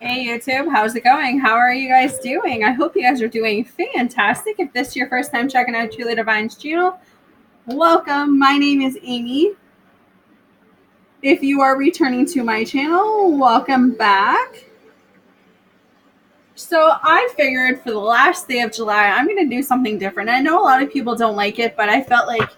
Hey YouTube, how's it going? How are you guys doing? I hope you guys are doing fantastic. If this is your first time checking out Truly Divine's channel, welcome. My name is Amy. If you are returning to my channel, welcome back. So I figured for the last day of July, I'm going to do something different. I know a lot of people don't like it, but I felt like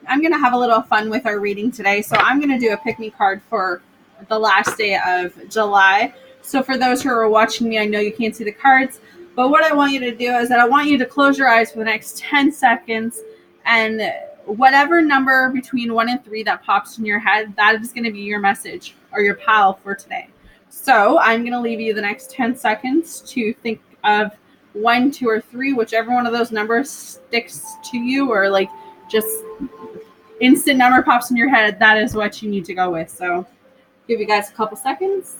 I'm going to have a little fun with our reading today. So I'm going to do a pick me card for the last day of July. So for those who are watching me, I know you can't see the cards, but what I want you to do is that I want you to close your eyes for the next 10 seconds, and whatever number between 1 and 3 that pops in your head, that is going to be your message or your pal for today. So I'm going to leave you the next 10 seconds to think of 1, 2, or 3, whichever one of those numbers sticks to you, or like just instant number pops in your head. That is what you need to go with. So give you guys a couple seconds.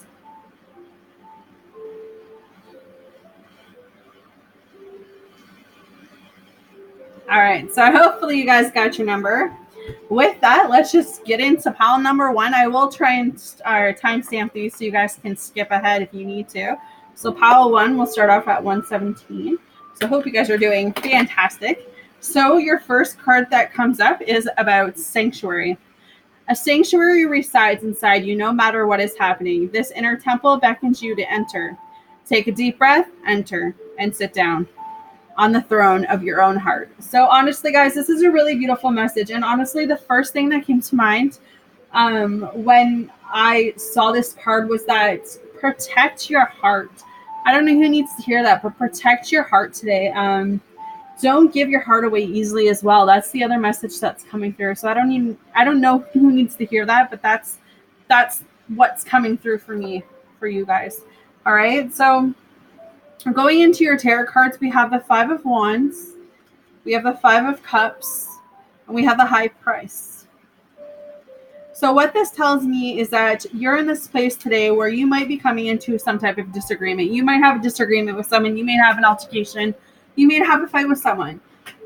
All right. So hopefully you guys got your number. With that, let's just get into pile number 1. I will try and timestamp these so you guys can skip ahead if you need to. So pile 1 will start off at 117. So hope you guys are doing fantastic. So your first card that comes up is about sanctuary. A sanctuary resides inside you no matter what is happening. This inner temple beckons you to enter. Take a deep breath, enter, and sit down on the throne of your own heart. So honestly, guys, this is a really beautiful message. And honestly, the first thing that came to mind when I saw this card was that protect your heart. I don't know who needs to hear that, but protect your heart today. Don't give your heart away easily as well. That's the other message that's coming through. So I don't know who needs to hear that, but that's what's coming through for me, for you guys. All right. So going into your tarot cards, we have the 5 of Wands, we have the 5 of Cups, and we have the High Priest. So what this tells me is that you're in this place today where you might be coming into some type of disagreement. You might have a disagreement with someone. You may have an altercation. You may have a fight with someone.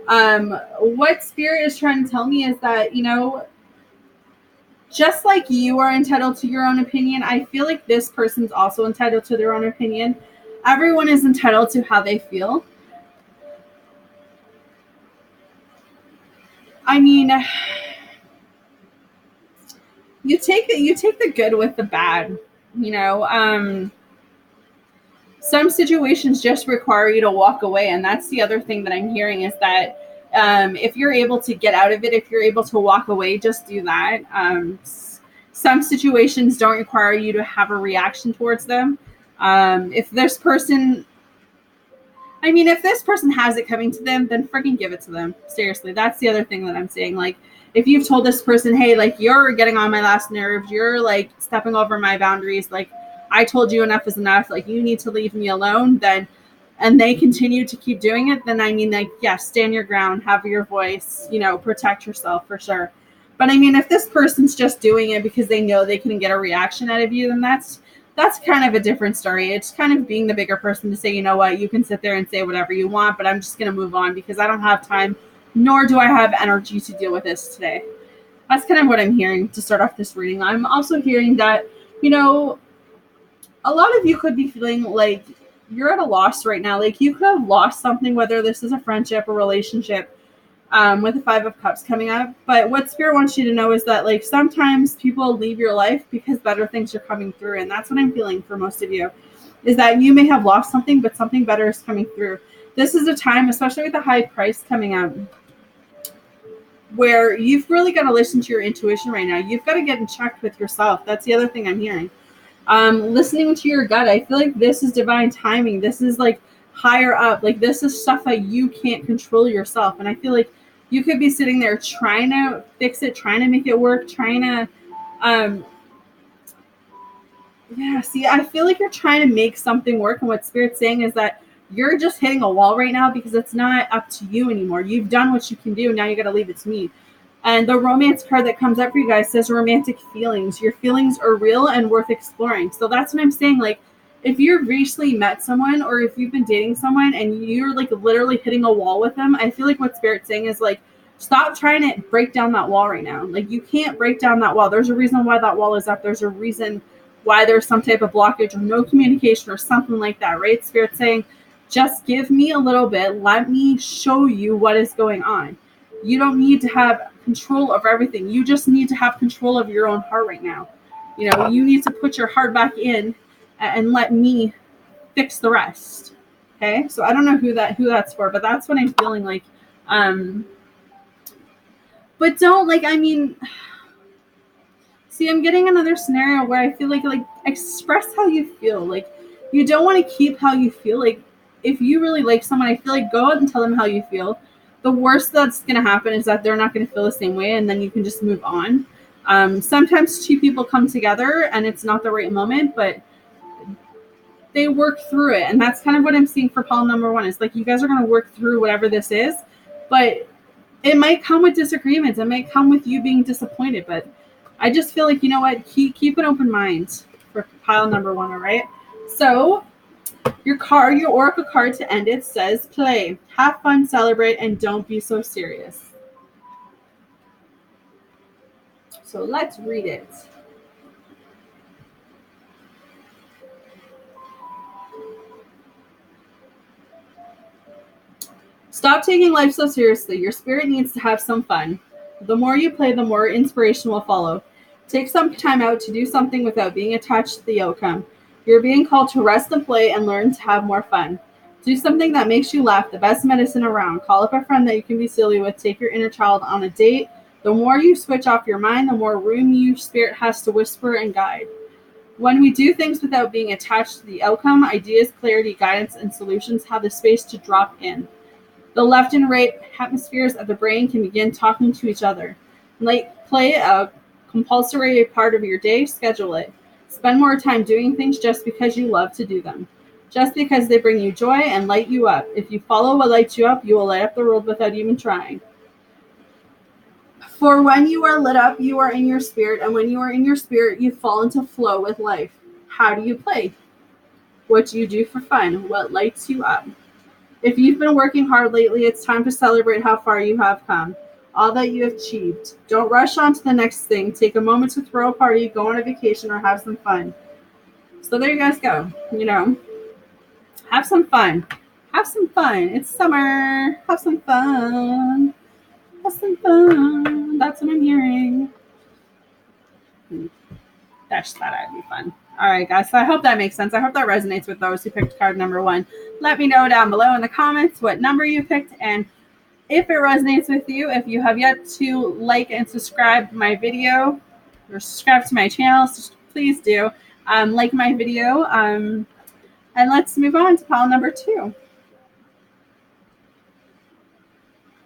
What Spirit is trying to tell me is that, just like you are entitled to your own opinion, I feel like this person's also entitled to their own opinion. Everyone is entitled to how they feel. I mean, you take the good with the bad. Some situations just require you to walk away, and that's the other thing that I'm hearing is that if you're able to get out of it, if you're able to walk away, just do that. Some situations don't require you to have a reaction towards them. If this person has it coming to them, then freaking give it to them. Seriously, that's the other thing that I'm saying. Like, if you've told this person, hey, like, you're getting on my last nerves, you're like stepping over my boundaries, like, I told you enough is enough, like, you need to leave me alone, then, and they continue to keep doing it, then yes, stand your ground, have your voice, protect yourself for sure. But if this person's just doing it because they know they can get a reaction out of you, then that's kind of a different story. It's kind of being the bigger person to say, you know what, you can sit there and say whatever you want, but I'm just going to move on because I don't have time, nor do I have energy to deal with this today. That's kind of what I'm hearing to start off this reading. I'm also hearing that, a lot of you could be feeling like you're at a loss right now. Like, you could have lost something, whether this is a friendship or relationship, with the 5 of Cups coming up. But what Spirit wants you to know is that, like, sometimes people leave your life because better things are coming through. And that's what I'm feeling for most of you, is that you may have lost something, but something better is coming through. This is a time, especially with the High Priest coming up, where you've really got to listen to your intuition right now. You've got to get in check with yourself. That's the other thing I'm hearing. Listening to your gut. I feel like this is divine timing. This is like higher up. Like, this is stuff that you can't control yourself. And I feel like you could be sitting there trying to fix it, trying to make it work, trying to, I feel like you're trying to make something work. And what Spirit's saying is that you're just hitting a wall right now because it's not up to you anymore. You've done what you can do. Now you got to leave it to me. And the romance card that comes up for you guys says romantic feelings. Your feelings are real and worth exploring. So that's what I'm saying. Like, if you've recently met someone, or if you've been dating someone and you're like literally hitting a wall with them, I feel like what Spirit's saying is, like, stop trying to break down that wall right now. Like, you can't break down that wall. There's a reason why that wall is up. There's a reason why there's some type of blockage or no communication or something like that, right? Spirit's saying, just give me a little bit. Let me show you what is going on. You don't need to have control of everything. You just need to have control of your own heart right now. You know, you need to put your heart back in and let me fix the rest. Okay, so I don't know who that's for, but that's what I'm feeling like. But don't, like, I mean, see, I'm getting another scenario where I feel like express how you feel. Like, you don't want to keep how you feel. Like, if you really like someone, I feel like go out and tell them how you feel. The worst that's going to happen is that they're not going to feel the same way, and then you can just move on. Sometimes two people come together and it's not the right moment, but they work through it. And that's kind of what I'm seeing for pile number one. Is like, you guys are going to work through whatever this is, but it might come with disagreements. It might come with you being disappointed, but I just feel like, you know what, keep an open mind for pile number one, all right? So your oracle card to end it says, play, have fun, celebrate, and don't be so serious. So let's read it. Stop taking life so seriously. Your spirit needs to have some fun. The more you play, the more inspiration will follow. Take some time out to do something without being attached to the outcome. You're being called to rest and play and learn to have more fun. Do something that makes you laugh, the best medicine around. Call up a friend that you can be silly with. Take your inner child on a date. The more you switch off your mind, the more room your spirit has to whisper and guide. When we do things without being attached to the outcome, ideas, clarity, guidance, and solutions have the space to drop in. The left and right hemispheres of the brain can begin talking to each other. Play a compulsory part of your day, schedule it. Spend more time doing things just because you love to do them. Just because they bring you joy and light you up. If you follow what lights you up, you will light up the world without even trying. For when you are lit up, you are in your spirit, and when you are in your spirit, you fall into flow with life. How do you play? What do you do for fun? What lights you up? If you've been working hard lately, it's time to celebrate how far you have come, all that you have achieved. Don't rush on to the next thing. Take a moment to throw a party, go on a vacation, or have some fun. So there you guys go. You know, have some fun. Have some fun. It's summer. Have some fun. Have some fun. That's what I'm hearing. Dash that I'd be fun. All right, guys. So I hope that makes sense. I hope that resonates with those who picked card number one. Let me know down below in the comments what number you picked, and if it resonates with you. If you have yet to like and subscribe my video or subscribe to my channel, please do like my video. And let's move on to pile number two.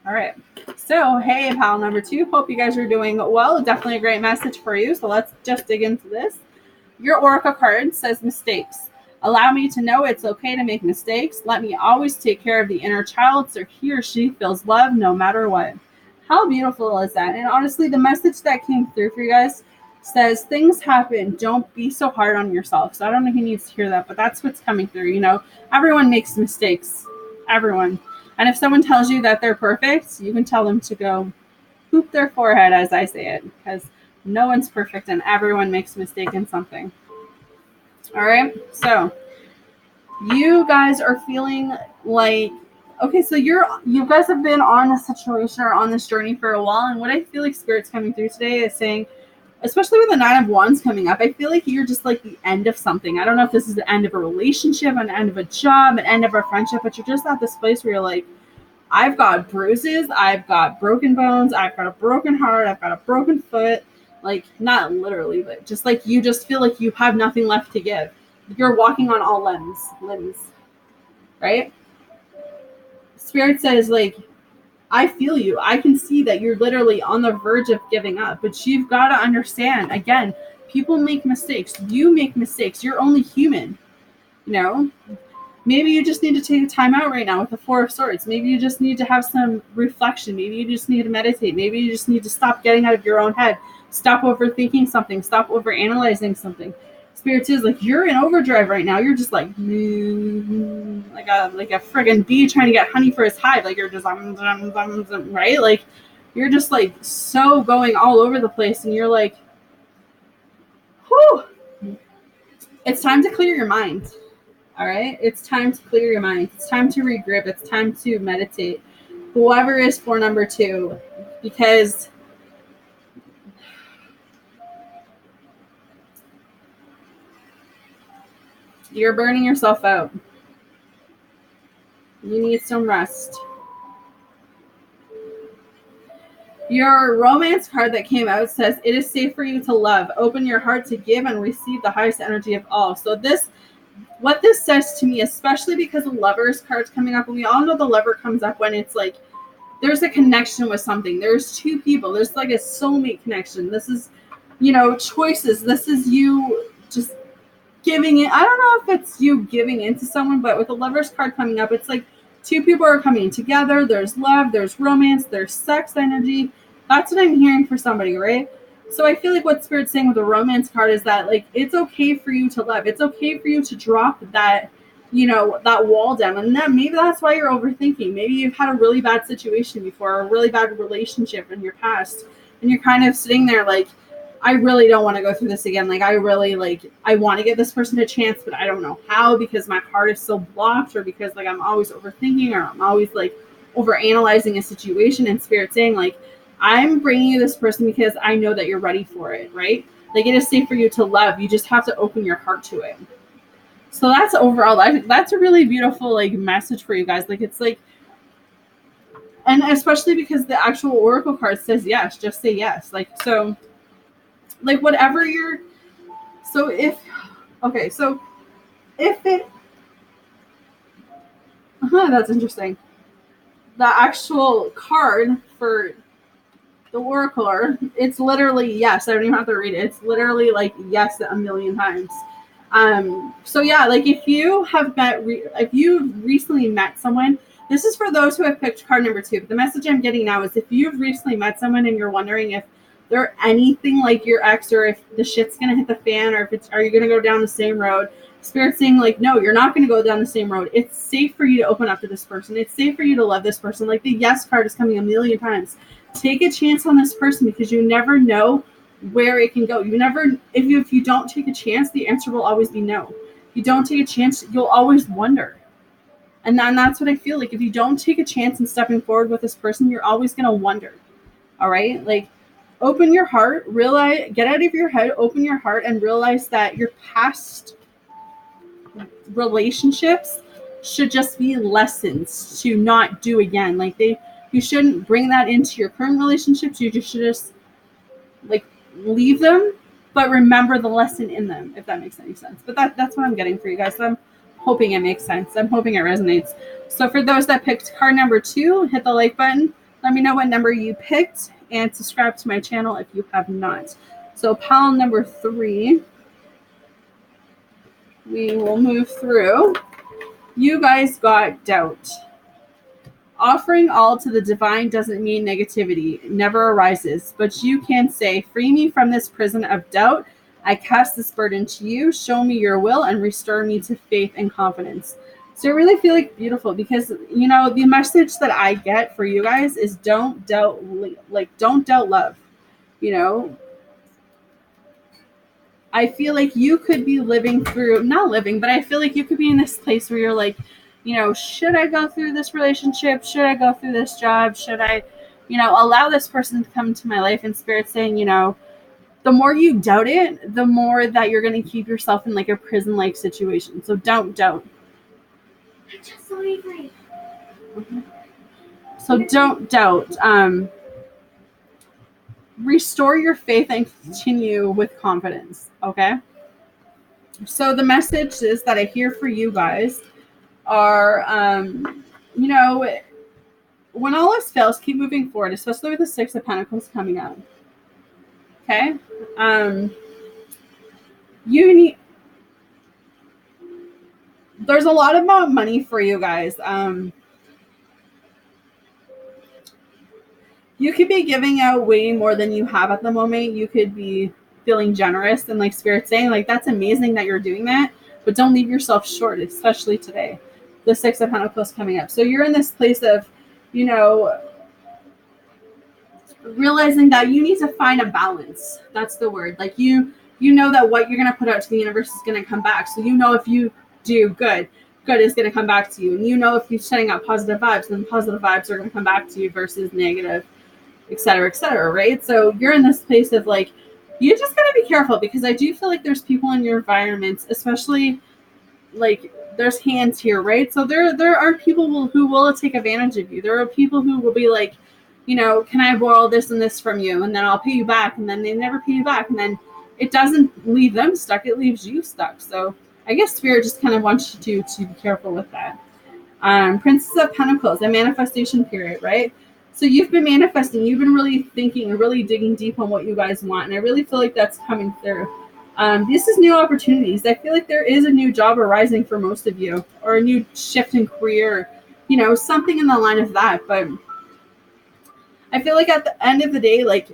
All right. So, hey, pile number two. Hope you guys are doing well. Definitely a great message for you. So let's just dig into this. Your oracle card says mistakes. Allow me to know it's okay to make mistakes. Let me always take care of the inner child so he or she feels loved no matter what. How beautiful is that? And honestly, the message that came through for you guys says things happen. Don't be so hard on yourself. So I don't know who needs to hear that, but that's what's coming through. You know, everyone makes mistakes. Everyone. And if someone tells you that they're perfect, you can tell them to go poop their forehead, as I say it, because no one's perfect and everyone makes a mistake in something. All right. So you guys are feeling like, okay, so you guys have been on a situation or on this journey for a while. And what I feel like Spirit's coming through today is saying, especially with the 9 of Wands coming up, I feel like you're just like the end of something. I don't know if this is the end of a relationship, an end of a job, an end of a friendship, but you're just at this place where you're like, I've got bruises, I've got broken bones, I've got a broken heart, I've got a broken foot. Like, not literally, but just like you just feel like you have nothing left to give. You're walking on all limbs, right? Spirit says, like, I feel you. I can see that you're literally on the verge of giving up, but you've got to understand, again, people make mistakes. You make mistakes. You're only human, you know? Maybe you just need to take a time out right now with the 4 of Swords. Maybe you just need to have some reflection. Maybe you just need to meditate. Maybe you just need to stop getting out of your own head. Stop overthinking something. Stop overanalyzing something. Spirit is like, you're in overdrive right now. You're just like a friggin' bee trying to get honey for his hive. Like, you're just right? Like, you're just like so going all over the place, and you're like, whew. It's time to clear your mind. All right. It's time to clear your mind. It's time to regroup. It's time to meditate. Whoever is for number 2, because you're burning yourself out. You need some rest. Your romance card that came out says, it is safe for you to love. Open your heart to give and receive the highest energy of all. So what this says to me, especially because the Lovers card's coming up, and we all know the Lover comes up when it's like there's a connection with something. There's 2 people. There's like a soulmate connection. This is, choices. This is you just giving it. I don't know if it's you giving into someone, but with the Lovers card coming up, it's like 2 people are coming together. There's love, there's romance, there's sex energy. That's what I'm hearing for somebody, right? So I feel like what Spirit's saying with the romance card is that, like, it's okay for you to love. It's okay for you to drop that, that wall down. And then maybe that's why you're overthinking. Maybe you've had a really bad situation before, or a really bad relationship in your past, and you're kind of sitting there like, I really don't want to go through this again. Like, I want to give this person a chance, but I don't know how, because my heart is so blocked, or because like I'm always overthinking, or I'm always like overanalyzing a situation. And Spirit saying, like, I'm bringing you this person because I know that you're ready for it, right? Like, it is safe for you to love. You just have to open your heart to it. So that's overall, that's a really beautiful like message for you guys. Like, it's like, and especially because the actual Oracle card says yes, just say yes. Like, so, like, whatever you're, so if it, that's interesting. The actual card for the Oracle, it's literally yes. I don't even have to read it. It's literally like yes a million times. So yeah, like if you have if you recently met someone, this is for those who have picked card number 2. But the message I'm getting now is if you've recently met someone and you're wondering if they're anything like your ex, or if the shit's gonna hit the fan, or if are you gonna go down the same road, Spirit's saying, like, no, you're not gonna go down the same road. It's safe for you to open up to this person. It's safe for you to love this person. Like, the yes card is coming a million times. Take a chance on this person, because you never know where it can go. You never, if you don't take a chance, the answer will always be no. If you don't take a chance, you'll always wonder. And that's what I feel like. If you don't take a chance in stepping forward with this person, you're always gonna wonder. All right, like, open your heart, realize, get out of your head, open your heart, and realize that your past relationships should just be lessons to not do again. Like, you shouldn't bring that into your current relationships. You should just like leave them, but remember the lesson in them, if that makes any sense. But that's what I'm getting for you guys. So I'm hoping it makes sense. I'm hoping it resonates. So for those that picked card number 2, hit the like button. Let me know what number you picked, and subscribe to my channel if you have not. So pile number 3, we will move through. You guys got doubt. Offering all to the divine doesn't mean negativity never arises, but you can say, free me from this prison of doubt. I cast this burden to you. Show me your will and restore me to faith and confidence. So I really feel like beautiful, because, the message that I get for you guys is don't doubt, don't doubt love. I feel like you could be but I feel like you could be in this place where you're like, should I go through this relationship? Should I go through this job? Should I, allow this person to come into my life? And Spirit's saying, the more you doubt it, the more that you're going to keep yourself in like a prison-like situation. So don't doubt. So don't doubt. Restore your faith and continue with confidence. Okay. So the message is that I hear for you guys are, when all else fails, keep moving forward, especially with the 6 of Pentacles coming up. Okay. There's a lot about money for you guys. You could be giving out way more than you have at the moment. You could be feeling generous, and like Spirit saying, like, that's amazing that you're doing that, but don't leave yourself short, especially today. The 6 of Pentacles coming up. So you're in this place of, realizing that you need to find a balance. That's the word. Like, you you know that what you're going to put out to the universe is going to come back. So you know if you do good is going to come back to you. And you know if you're setting out positive vibes, then positive vibes are going to come back to you versus negative, et cetera, right? So you're in this place of like, you just got to be careful, because I do feel like there's people in your environments, especially like there's hands here, right? So there are people who will take advantage of you. There are people who will be like, you know, can I borrow this and this from you? And then I'll pay you back. And then they never pay you back. And then it doesn't leave them stuck. It leaves you stuck. So I guess Spirit just kind of wants you to be careful with that. Princess of Pentacles, a manifestation period, right? So you've been manifesting. You've been really thinking and really digging deep on what you guys want. And I really feel like that's coming through. This is new opportunities. I feel like there is a new job arising for most of you, or a new shift in career, you know, something in the line of that. But I feel like at the end of the day, like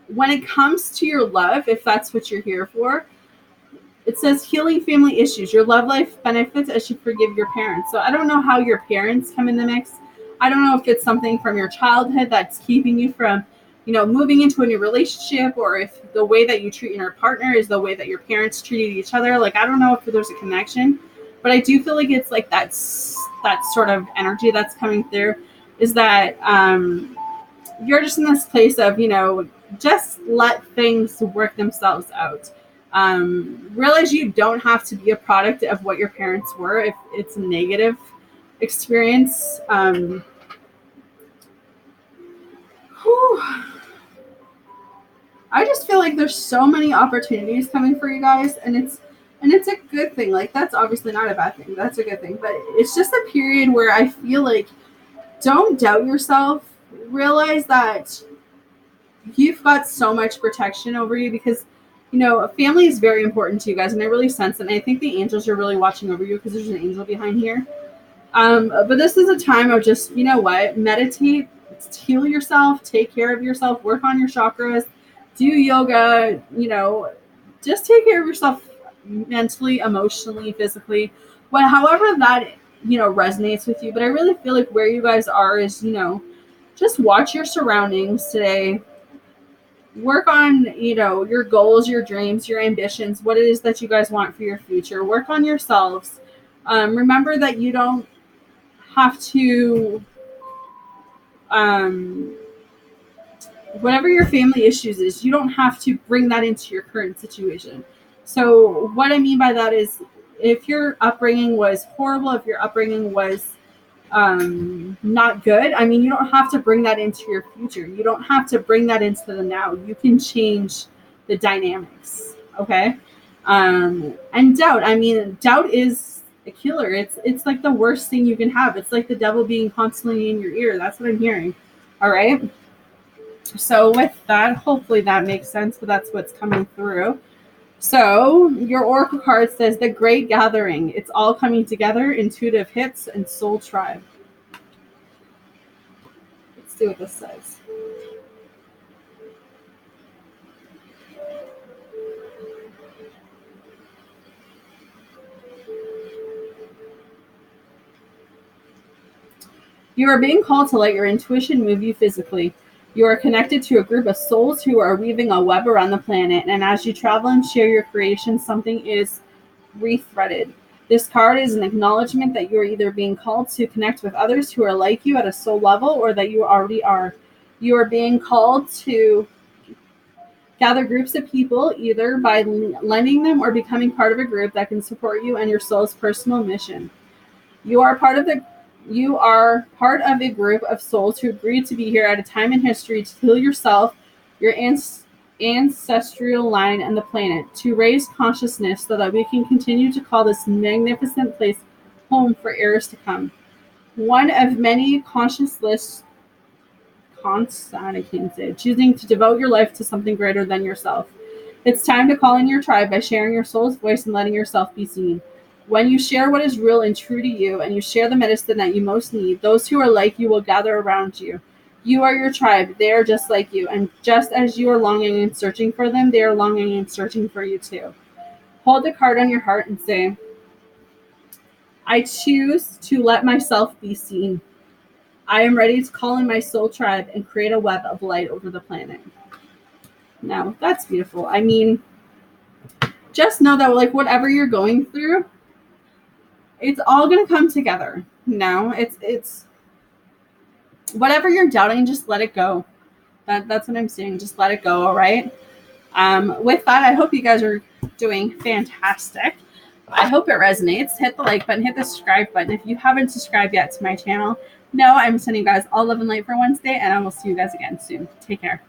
when it comes to your love, if that's what you're here for, it says healing family issues. Your love life benefits as you forgive your parents. So I don't know how your parents come in the mix. I don't know if it's something from your childhood that's keeping you from, you know, moving into a new relationship, or if the way that you treat your partner is the way that your parents treated each other. Like, I don't know if there's a connection, but I do feel like it's like that sort of energy that's coming through, is that you're just in this place of, you know, just let things work themselves out. Realize you don't have to be a product of what your parents were if it's a negative experience. I just feel like there's so many opportunities coming for you guys, and it's a good thing. Like, that's obviously not a bad thing. That's a good thing. But it's just a period where I feel like, don't doubt yourself. Realize that you've got so much protection over you, because, you know, family is very important to you guys, and I really sense it. And I think the angels are really watching over you, because there's an angel behind here. But this is a time of just, you know what, meditate, heal yourself, take care of yourself, work on your chakras, do yoga, you know, just take care of yourself mentally, emotionally, physically, however that, you know, resonates with you. But I really feel like where you guys are is, you know, just watch your surroundings today. Work on, you know, your goals, your dreams, your ambitions, what it is that you guys want for your future. Work on yourselves. Remember that you don't have to, whatever your family issues is, you don't have to bring that into your current situation. So what I mean by that is, if your upbringing was horrible, if your upbringing was not good, I mean, you don't have to bring that into your future. You don't have to bring that into the now. You can change the dynamics. Okay. And doubt, I mean, doubt is a killer. It's like the worst thing you can have. It's like the devil being constantly in your ear. That's what I'm hearing. All right. So with that, hopefully that makes sense, but that's what's coming through. So your oracle card says the Great Gathering. It's all coming together, intuitive hits, and soul tribe. Let's see what this says. You are being called to let your intuition move you physically. You are connected to a group of souls who are weaving a web around the planet, and as you travel and share your creation, something is rethreaded. This card is an acknowledgement that you are either being called to connect with others who are like you at a soul level, or that you already are. You are being called to gather groups of people, either by lending them or becoming part of a group that can support you and your soul's personal mission. You are part of a group of souls who agreed to be here at a time in history to heal yourself, your ancestral line, and the planet, to raise consciousness so that we can continue to call this magnificent place home for eras to come. One of many choosing to devote your life to something greater than yourself. It's time to call in your tribe by sharing your soul's voice and letting yourself be seen. When you share what is real and true to you, and you share the medicine that you most need, those who are like you will gather around you. You are your tribe. They are just like you. And just as you are longing and searching for them, they are longing and searching for you too. Hold the card on your heart and say, I choose to let myself be seen. I am ready to call in my soul tribe and create a web of light over the planet. No, that's beautiful. I mean, just know that like whatever you're going through, it's all gonna come together. No, it's whatever you're doubting, just let it go. That's what I'm saying. Just let it go. All right. With that, I hope you guys are doing fantastic. I hope it resonates. Hit the like button, hit the subscribe button. If you haven't subscribed yet to my channel, no, I'm sending you guys all love and light for Wednesday, and I will see you guys again soon. Take care.